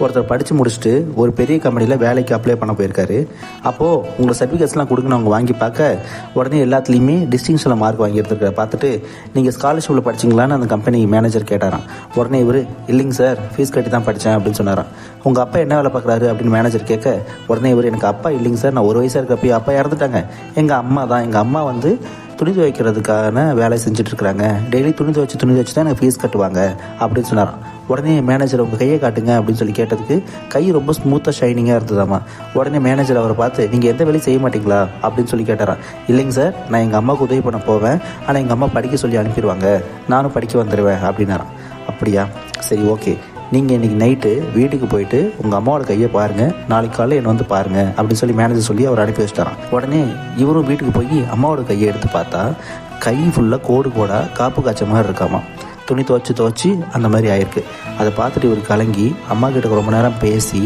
ஒருத்தர் படித்து முடிச்சுட்டு ஒரு பெரிய கம்பெனியில் வேலைக்கு அப்ளை பண்ண போயிருக்காரு. அப்போது உங்களை சர்டிஃபிகேட்ஸ்லாம் கொடுக்கணும் அவங்க வாங்கி பார்க்க உடனே எல்லாத்துலேயுமே டிஸ்டிங்ஷனில் மார்க் வாங்கியிருந்துருக்க பார்த்துட்டு நீங்கள் ஸ்காலர்ஷிப்பில் படிச்சிங்களான்னு அந்த கம்பெனி மேனேஜர் கேட்டாராம். உடனே இவர் இல்லைங்க சார், ஃபீஸ் கட்டி தான் படித்தேன் அப்படின்னு சொன்னாராம். உங்கள் அப்பா என்ன வேலை பார்க்குறாரு அப்படின்னு மேனேஜர் கேட்க உடனே இவர் எனக்கு அப்பா இல்லைங்க சார், நான் 1 வயசாக இருக்கப்போ அப்பா இறந்துட்டாங்க. எங்கள் அம்மா வந்து துணி துவைக்கிறதுக்கான வேலை செஞ்சுட்ருக்குறாங்க. டெய்லி துணி துவைச்சி தான் எனக்கு ஃபீஸ் கட்டுவாங்க அப்படின்னு சொன்னாராம். உடனே மேனேஜர் உங்கள் கையை காட்டுங்க அப்படின்னு சொல்லி கேட்டதுக்கு கை ரொம்ப ஸ்மூத்தாக ஷைனிங்காக இருந்ததாம்மா. உடனே மேனேஜர் அவரை பார்த்து நீங்கள் எந்த வேலையும் செய்ய மாட்டீங்களா அப்படின்னு சொல்லி கேட்டாரான். இல்லைங்க சார், நான் எங்கள் அம்மாவுக்கு உதவி பண்ண போவேன், ஆனால் எங்கள் அம்மா படிக்க சொல்லி அனுப்பிடுவாங்க, நானும் படிக்க வந்துடுவேன் அப்படின்னாரான். அப்படியா, சரி ஓகே, நீங்கள் இன்றைக்கி நைட்டு வீட்டுக்கு போயிட்டு உங்கள் அம்மாவோட கையை பாருங்கள், நாளைக்கு காலையில் என்னை வந்து பாருங்கள் அப்படின்னு சொல்லி மேனேஜர் சொல்லி அவர் அனுப்பி வச்சிட்டாரான். உடனே இவரும் வீட்டுக்கு போய் அம்மாவோட கையை எடுத்து பார்த்தா கை ஃபுல்லாக கோடாக காப்பு காய்ச்ச மாதிரி இருக்காமா. துணி துவைச்சி அந்த மாதிரி ஆயிருக்கு. அதை பார்த்துட்டு இவர் கலங்கி அம்மா கிட்ட ரொம்ப நேரம் பேசி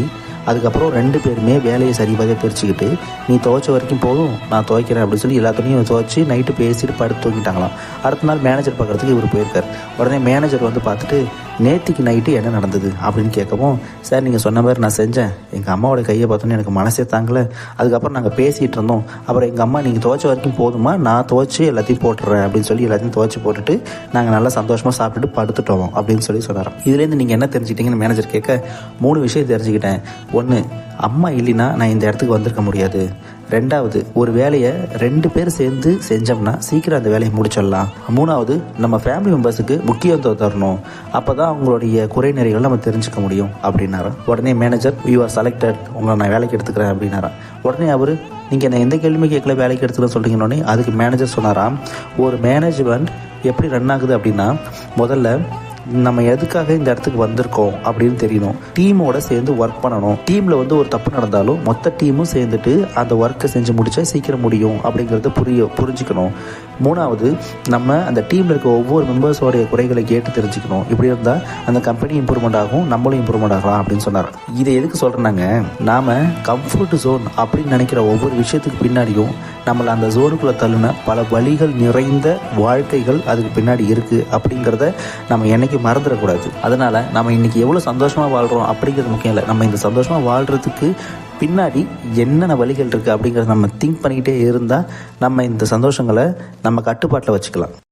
அதுக்கப்புறம் 2 பேருமே வேலையை சரிபாக பிரிச்சுக்கிட்டு நீ துவைச்ச வரைக்கும் போதும், நான் துவைக்கிறேன் அப்படின்னு சொல்லி எல்லா துணியும் துவைச்சி நைட்டு பேசிட்டு படுத்து தூங்கிட்டாங்களாம். அடுத்த நாள் மேனேஜர் பார்க்குறதுக்கு இவர் போயிருக்கார். உடனே மேனேஜர் வந்து பார்த்துட்டு நேற்றுக்கு நைட்டு என்ன நடந்தது அப்படின்னு கேட்கவும், சார் நீங்கள் சொன்ன மாதிரி நான் செஞ்சேன், எங்கள் அம்மாவோட கையை பார்த்தோன்னே எனக்கு மனசே தாங்கலை, அதுக்கப்புறம் நாங்கள் பேசிகிட்டு இருந்தோம், அப்புறம் எங்கள் அம்மா நீங்கள் துவைச்ச வரைக்கும் போதுமா, நான் துவைச்சி எல்லாத்தையும் போட்டுறேன் அப்படின்னு சொல்லி எல்லாத்தையும் துவைச்சி போட்டுட்டு நாங்கள் நல்லா சந்தோஷமாக சாப்பிட்டுட்டு படுத்துட்டோம் அப்படின்னு சொல்லி சொன்னாராம். இதுலேருந்து நீங்கள் என்ன தெரிஞ்சுக்கிட்டீங்கன்னு மேனேஜர் கேட்க 3 விஷயம் தெரிஞ்சுக்கிட்டேன். 1, அம்மா இல்லைன்னா நான் இந்த இடத்துக்கு வந்திருக்க முடியாது. 2வது, ஒரு வேலையை 2 பேர் சேர்ந்து செஞ்சோம்னா சீக்கிரம் அந்த வேலையை முடிச்சிடலாம். 3வது, நம்ம ஃபேமிலி மெம்பர்ஸுக்கு முக்கியத்துவம் தரணும், அப்போ தான் அவங்களுடைய குறை நிறைகள் நம்ம தெரிஞ்சுக்க முடியும் அப்படின்னாராம். உடனே மேனேஜர் யூ ஆர் செலக்டட், உங்களை நான் வேலைக்கு எடுத்துக்கிறேன் அப்படின்னாராம். உடனே அவர் நீங்கள் என்ன எந்த கேள்வியுமே கேட்கல, வேலைக்கு எடுத்துக்கிறேன்னு சொல்கிறீங்கன்னொடனே அதுக்கு மேனேஜர் சொன்னாராம், ஒரு மேனேஜ்மெண்ட் எப்படி ரன் ஆகுது அப்படின்னா முதல்ல நம்ம எதுக்காக இந்த இடத்துக்கு வந்திருக்கோம் அப்படின்னு தெரியணும், டீமோட சேர்ந்து ஒர்க் பண்ணணும், டீமில் வந்து ஒரு தப்பு நடந்தாலும் மொத்த டீமும் சேர்ந்துட்டு அந்த ஒர்க்கை செஞ்சு முடிச்சா சீக்கிரம் முடியும் அப்படிங்கிறத புரிஞ்சுக்கணும். 3வது, நம்ம அந்த டீமில் இருக்க ஒவ்வொரு மெம்பர்ஸோடைய குறைகளை கேட்டு தெரிஞ்சுக்கணும். இப்படி இருந்தால் அந்த கம்பெனி இம்ப்ரூவ்மெண்ட் ஆகும், நம்மளும் இம்ப்ரூவ்மெண்ட் ஆகலாம் அப்படின்னு சொன்னார். இதை எதுக்கு சொல்கிறேன்னாங்க, நாம் கம்ஃபர்ட் ஜோன் அப்படின்னு நினைக்கிற ஒவ்வொரு விஷயத்துக்கு பின்னாடியும் நம்மளை அந்த ஜோனுக்குள்ளே தள்ளுன பல வழிகள் நிறைந்த வாழ்க்கைகள் அதுக்கு பின்னாடி இருக்குது அப்படிங்கிறத நம்ம என்னைக்கு மறந்துடக்கூடாது. அதனால் நம்ம இன்றைக்கி எவ்வளோ சந்தோஷமாக வாழ்கிறோம் அப்படிங்கிறது முக்கியம் இல்லை, நம்ம இந்த சந்தோஷமாக வாழ்கிறதுக்கு பின்னாடி என்னென்ன வழிகள் இருக்குது அப்படிங்கிறத நம்ம திங்க் பண்ணிக்கிட்டே இருந்தால் நம்ம இந்த சந்தோஷங்களை நம்ம கட்டுப்பாட்டில் வச்சுக்கலாம்.